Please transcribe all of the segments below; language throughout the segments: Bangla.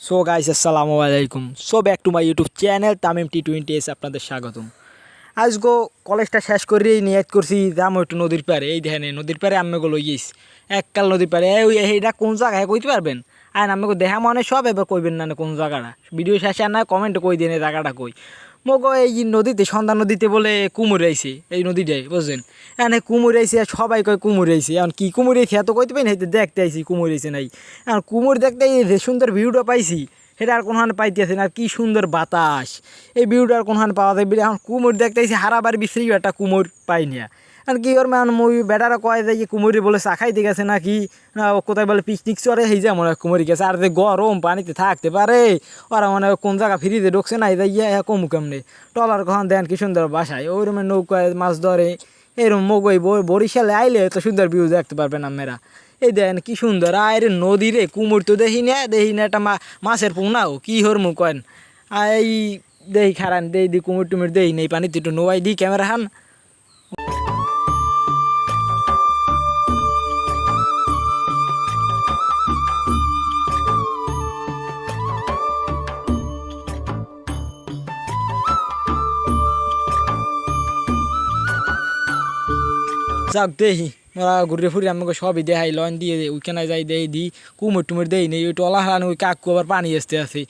সো গাইস আসসালামু আলাইকুম। So back to my YouTube channel Tamim T20 আপনাদের স্বাগতম। আজগো কলেজটা শেষ করেই নিয়ত করছি যাম একটু নদীর পাড়ে। এই দেখেন নদীর পাড়ে আম্মে লই গেছি এককাল নদীর পাড়ে। এইটা কোন জায়গায় কইতে পারবেন? আর আম্মে দেখা মনে সব এবার কইবেন না কোন জায়গাটা। ভিডিও শেষে আর না কমেন্টে কই দিন এই জায়গাটা কই। মগো এই নদীতে সন্ধ্যা নদীতে বলে কুমুর আইছে এই নদীটাই বুঝছেন। এখানে কুমুর আইছে আর সবাই কয় কুমুর আইছে। এখন কি কুমুর আইছে এত কইতে পারি না, দেখতে আইছি কুমুর আইছে নাই। এখন কুমুর দেখতে এই যে সুন্দর ভিউটা পাইছি সেটা আর কোনখানে পাইতেছে না। আর কি সুন্দর বাতাস, এই ভিউটা আর কোনখানে পাওয়া যায়। এখন কুমুর দেখতে আইছি হারাবার বিশ্রী একটা কুমুর পাই না। আর কি ওর মান মুই বেটারা কয় যে কুমুরি বলে চা খাইতে গেছে নাকি না কোথায় বলে পিকনিক চরে এই যে মনে হয় কুমুরি গেছে। আর যে গরম পানিতে থাকতে পারে ওরা মানে কোন জায়গা ফ্রিতে ঢুকছে না এই ইয়া কমু কেমনে। টলার কখন দেন কি সুন্দর বাসায় ওইরকম নৌকায় মাছ ধরে এরকম মগই বরিশালে আইলে তো সুন্দর ভিউ দেখতে পারবেন আপনারা। এই দেন কি সুন্দর আরে নদী রে, কুমুর তো দেখি না একটা মাছের পোনাও কি হর মুখ কয়েন। এই দেখি খারান দি কুমুর টুমুর দেই নেই পানিতে একটু নোয়াই দিই ক্যামেরা হান। যাক দেহি ওরা ঘুরে ফুরে আমাকে সবই দেখাই লন দিয়ে ওইখানে যাই দেই দি কুমোর টুমোর দেই নেই ওই টলা হারানো ওই কাকু আবার পানি আসতে আছে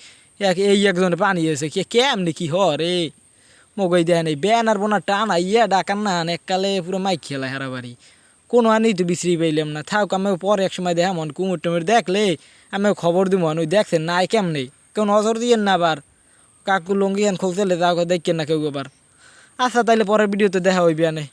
এই একজনে পানি এসে কেমনি কি হরে মগই দেয় নেই ব্যানার বোনার টান ইয়া ডাকান না এককালে পুরো মাইক খেলা হারাবাড়ি কোনো আনি তো বিশ্রি পাইলাম না। থাক আমি পরে এক সময় দেখা মন কুমোর টুমোর দেখলে আমি খবর দিব ওই দেখছেন না কেমনি কেউ নজর দিয়েন না আবার কাকু লঙ্গি খুলতে যাও দেখেন না কেউ আবার। আচ্ছা তাইলে পরের ভিডিওতে দেখা হইবে আনে।